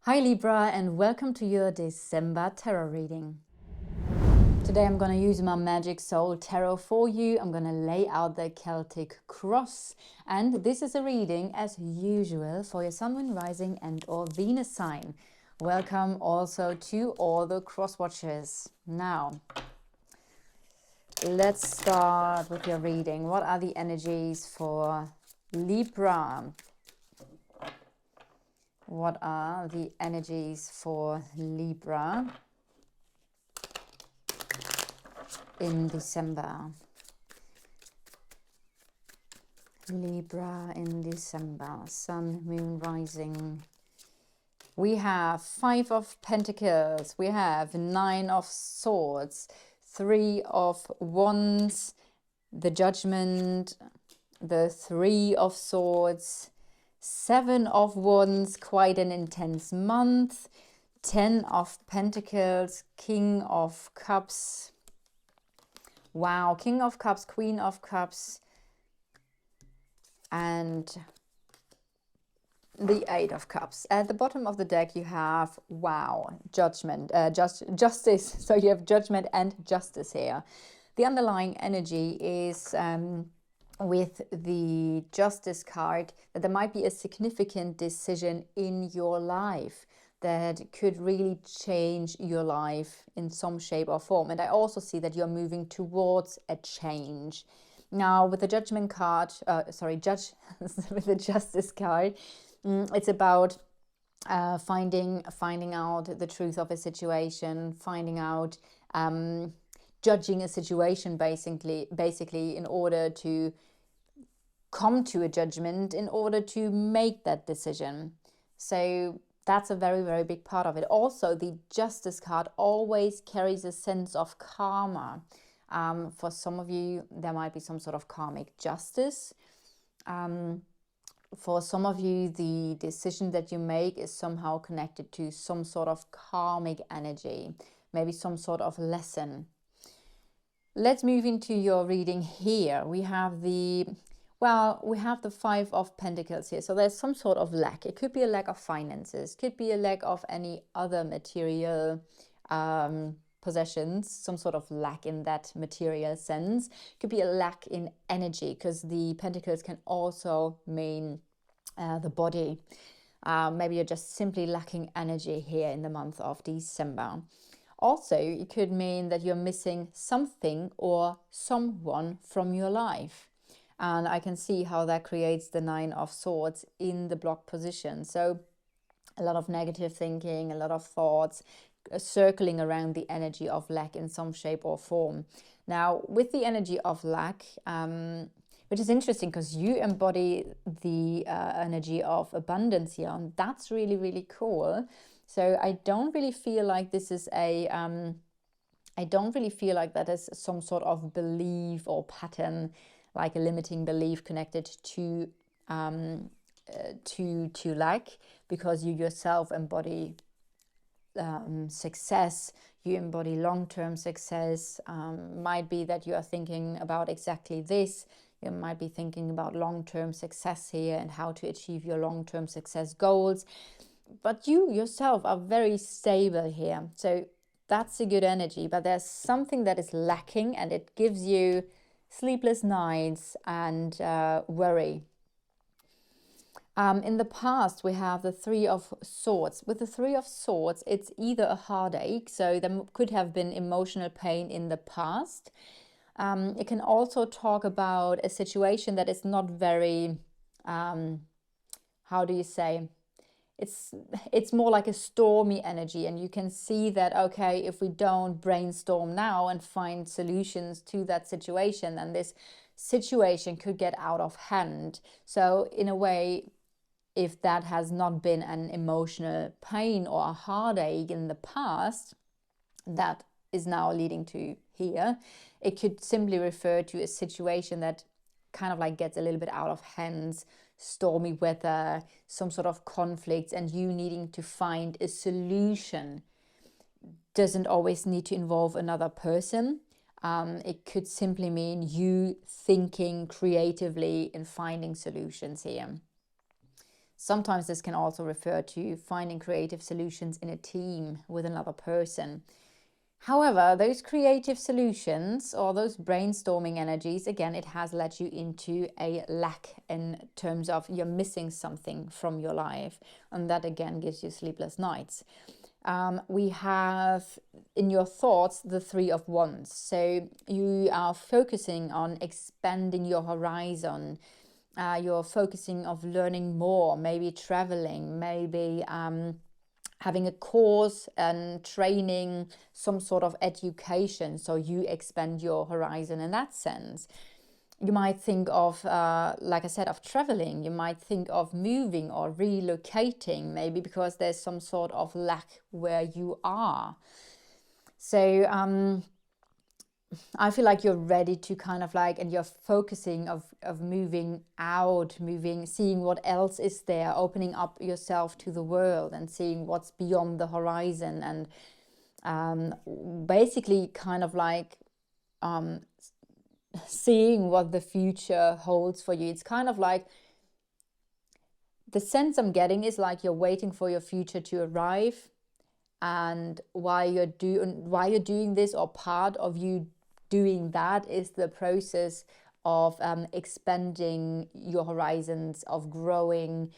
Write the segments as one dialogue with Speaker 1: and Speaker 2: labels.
Speaker 1: Hi Libra, and welcome to your December tarot reading. Today I'm going to use my Magic Soul Tarot for you. I'm going to lay out the Celtic cross, and this is a reading as usual for your Sun, Moon, Rising and or Venus sign. Welcome also to all the cross watchers. Now, let's start with your reading. What are the energies for Libra? What are the energies for Libra in December? Libra in December, Sun, Moon, Rising. We have 5 of Pentacles, we have 9 of Swords, 3 of Wands, the Judgment, the 3 of Swords, 7 of Wands, quite an intense month, 10 of Pentacles, King of Cups. Wow, King of Cups, Queen of Cups, and the 8 of Cups. At the bottom of the deck you have, wow, Judgment, justice. So you have Judgment and Justice here. The underlying energy is with the Justice card that there might be a significant decision in your life that could really change your life in some shape or form. And I also see that you're moving towards a change. Now, with the Judgment card, with the Justice card, it's about finding out the truth of a situation, finding out, judging a situation basically in order to come to a judgment, in order to make that decision. So that's a very, very big part of it. Also, the Justice card always carries a sense of karma. For some of you, there might be some sort of karmic justice. For some of you, the decision that you make is somehow connected to some sort of karmic energy, maybe some sort of lesson. Let's move into your reading here. We have the 5 of Pentacles here. So there's some sort of lack. It could be a lack of finances, could be a lack of any other material possessions, some sort of lack in that material sense. Could be a lack in energy, because the Pentacles can also mean the body. Maybe you're just simply lacking energy here in the month of December. Also, it could mean that you're missing something or someone from your life. And I can see how that creates the 9 of Swords in the block position. So a lot of negative thinking, a lot of thoughts circling around the energy of lack in some shape or form. Now, with the energy of lack, which is interesting because you embody the energy of abundance here, and that's really, really cool. So I don't really feel like this is a I don't really feel like that is some sort of belief or pattern, like a limiting belief connected to lack, because you yourself embody success. You embody long-term success. Might be that you are thinking about exactly this. You might be thinking about long-term success here and how to achieve your long-term success goals. But you yourself are very stable here. So that's a good energy. But there's something that is lacking, and it gives you sleepless nights and worry. In the past, we have the 3 of Swords. With the 3 of Swords, it's either a heartache, so there could have been emotional pain in the past. It can also talk about a situation that is not very, how do you say? It's more like a stormy energy, and you can see that, okay, if we don't brainstorm now and find solutions to that situation, then this situation could get out of hand. So in a way, if that has not been an emotional pain or a heartache in the past, that is now leading to here. It could simply refer to a situation that kind of like gets a little bit out of hands, stormy weather, some sort of conflicts, and you needing to find a solution. Doesn't always need to involve another person. It could simply mean you thinking creatively and finding solutions here. Sometimes this can also refer to finding creative solutions in a team with another person. However, those creative solutions or those brainstorming energies, again, it has led you into a lack in terms of you're missing something from your life. And that again gives you sleepless nights. We have in your thoughts the Three of Wands. So you are focusing on expanding your horizon. You're focusing of learning more, maybe traveling, maybe having a course and training, some sort of education. So you expand your horizon in that sense. You might think of, like I said, of traveling. You might think of moving or relocating, maybe because there's some sort of lack where you are. So I feel like you're ready to kind of like, and you're focusing of moving out, seeing what else is there, opening up yourself to the world and seeing what's beyond the horizon, and basically kind of like seeing what the future holds for you. It's kind of like, the sense I'm getting is like you're waiting for your future to arrive, and while you're doing this, or part of you doing that, is the process of expanding your horizons, of growing,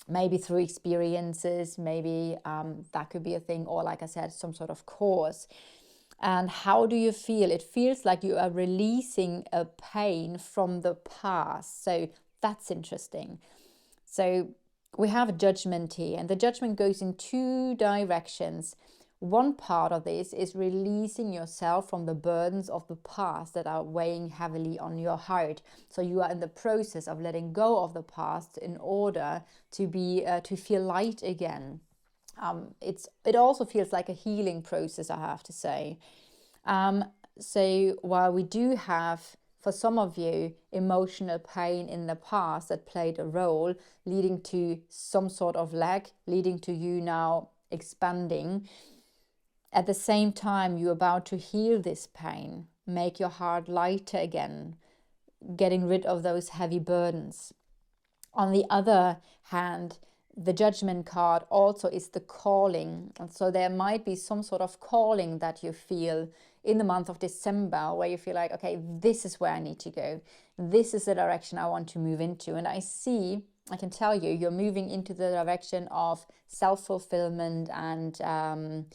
Speaker 1: maybe through experiences, maybe that could be a thing, or like I said, some sort of course. And how do you feel? It feels like you are releasing a pain from the past. So that's interesting. So we have a judgment here, and the judgment goes in two directions. One part of this is releasing yourself from the burdens of the past that are weighing heavily on your heart. So you are in the process of letting go of the past in order to feel light again. It also feels like a healing process, I have to say. So while we do have, for some of you, emotional pain in the past that played a role, leading to some sort of lack, leading to you now expanding, at the same time you're about to heal this pain, make your heart lighter again, getting rid of those heavy burdens. On the other hand, the judgment card also is the calling. And so there might be some sort of calling that you feel in the month of December, where you feel like, okay, this is where I need to go. This is the direction I want to move into. And I can tell you, you're moving into the direction of self-fulfillment and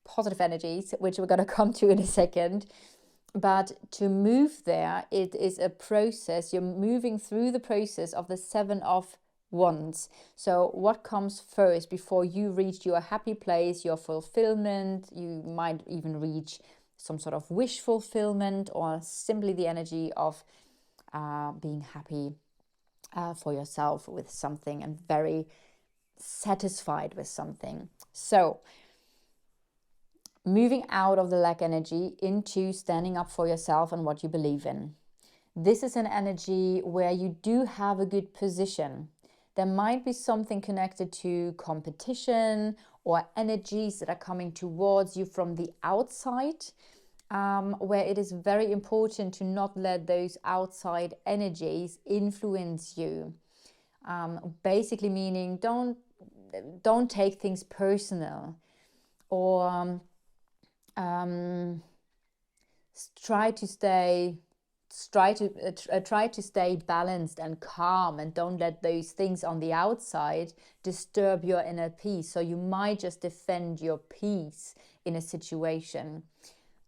Speaker 1: positive energies, which we're going to come to in a second. But to move there, it is a process. You're moving through the process of the Seven of Wands. So what comes first before you reach your happy place, your fulfillment? You might even reach some sort of wish fulfillment, or simply the energy of being happy for yourself with something and very satisfied with something. So moving out of the lack energy into standing up for yourself and what you believe in. This is an energy where you do have a good position. There might be something connected to competition or energies that are coming towards you from the outside, where it is very important to not let those outside energies influence you. Basically meaning don't take things personal, or try to stay balanced and calm, and don't let those things on the outside disturb your inner peace. So you might just defend your peace in a situation.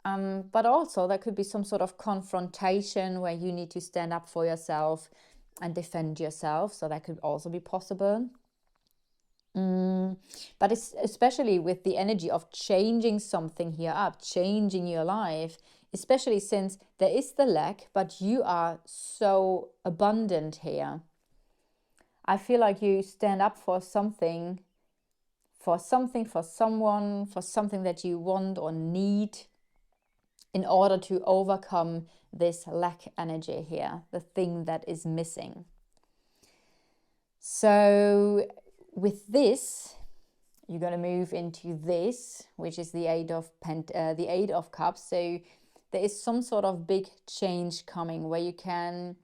Speaker 1: But also there could be some sort of confrontation where you need to stand up for yourself and defend yourself. So that could also be possible. But it's especially with the energy of changing something here up, changing your life, especially since there is the lack, but you are so abundant here. I feel like you stand up for something, for someone, for something that you want or need, in order to overcome this lack energy here, the thing that is missing. So with this, you're going to move into this, which is the Eight of Cups. So there is some sort of big change coming where you can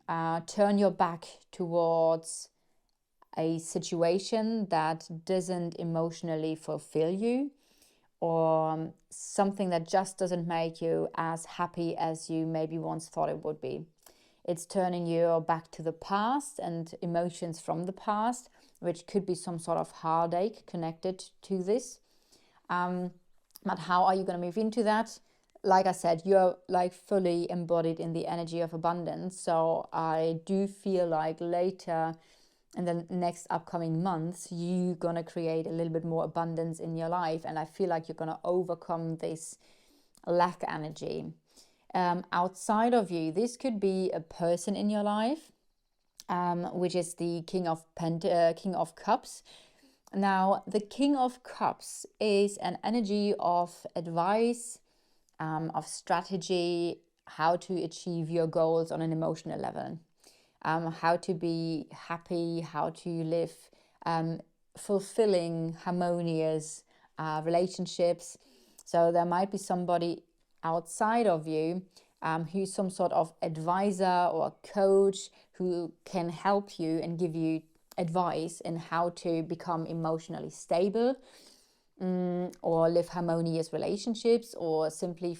Speaker 1: turn your back towards a situation that doesn't emotionally fulfill you, or something that just doesn't make you as happy as you maybe once thought it would be. It's turning you back to the past and emotions from the past, which could be some sort of heartache connected to this. But how are you going to move into that? Like I said, you're like fully embodied in the energy of abundance. So I do feel like later in the next upcoming months, you're going to create a little bit more abundance in your life. And I feel like you're going to overcome this lack energy. Outside of you, this could be a person in your life, which is the King of Cups. Now, the King of Cups is an energy of advice, of strategy, how to achieve your goals on an emotional level, how to be happy, how to live fulfilling, harmonious relationships. So there might be somebody outside of you who's some sort of advisor or coach who can help you and give you advice in how to become emotionally stable, or live harmonious relationships, or simply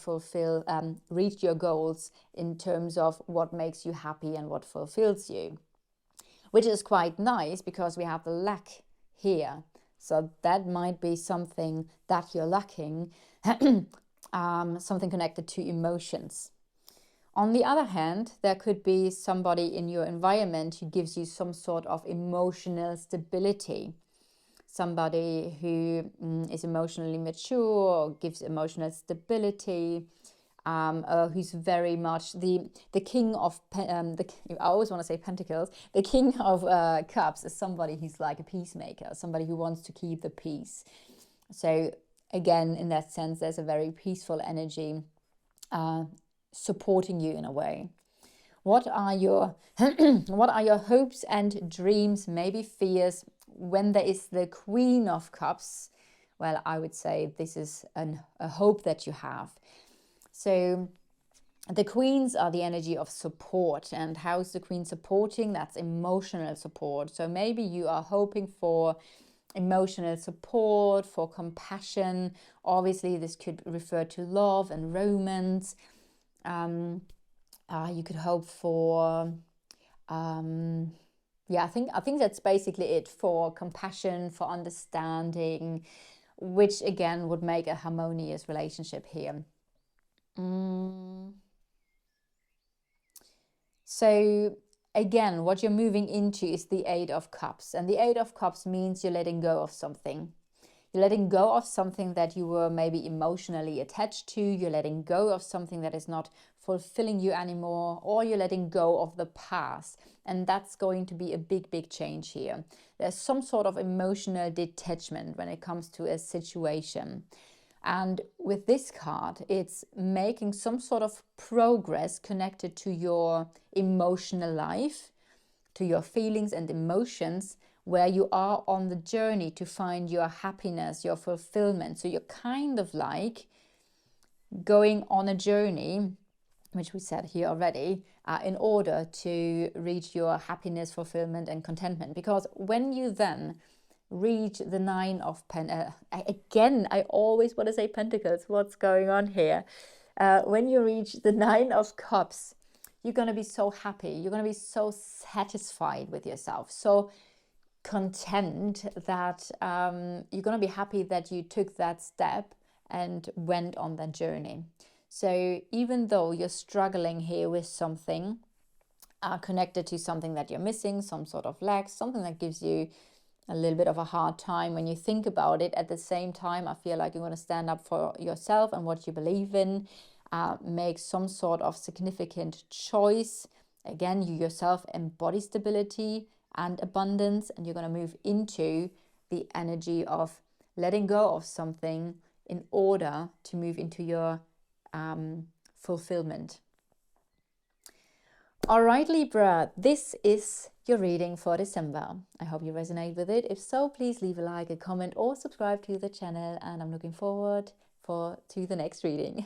Speaker 1: reach your goals in terms of what makes you happy and what fulfills you, which is quite nice because we have the lack here. So that might be something that you're lacking, something connected to emotions. On the other hand, there could be somebody in your environment who gives you some sort of emotional stability. Somebody who is emotionally mature or gives emotional stability, who's very much the king of, I always want to say pentacles, the king of cups is somebody who's like a peacemaker, somebody who wants to keep the peace. So again, in that sense, there's a very peaceful energy supporting you in a way. What are your what are your hopes and dreams, maybe fears, when there is the Queen of Cups? Well, I would say this is a hope that you have. So the queens are the energy of support. And how is the queen supporting? That's emotional support. So maybe you are hoping for emotional support, for compassion. Obviously, this could refer to love and romance. You could hope for, I think that's basically it, for compassion, for understanding, which again would make a harmonious relationship here. So again, what you're moving into is the Eight of Cups, and the Eight of Cups means you're letting go of something. You're letting go of something that you were maybe emotionally attached to. You're letting go of something that is not fulfilling you anymore, or you're letting go of the past. And that's going to be a big, big change here. There's some sort of emotional detachment when it comes to a situation. And with this card, it's making some sort of progress connected to your emotional life, to your feelings and emotions, where you are on the journey to find your happiness, your fulfillment. So you're kind of like going on a journey, which we said here already, in order to reach your happiness, fulfillment, and contentment. Because when you then reach the Nine of again, I always want to say Pentacles. What's going on here? When you reach the Nine of Cups, you're going to be so happy. You're going to be so satisfied with yourself. So content that you're going to be happy that you took that step and went on that journey. So even though you're struggling here with something connected to something that you're missing, some sort of lack, something that gives you a little bit of a hard time when you think about it, at the same time, I feel like you're going to stand up for yourself and what you believe in, make some sort of significant choice. Again, you yourself embody stability and abundance, and you're going to move into the energy of letting go of something in order to move into your fulfillment. All right, Libra, this is your reading for December. I hope you resonate with it. If so, please leave a like, a comment, or subscribe to the channel, and I'm looking forward to the next reading.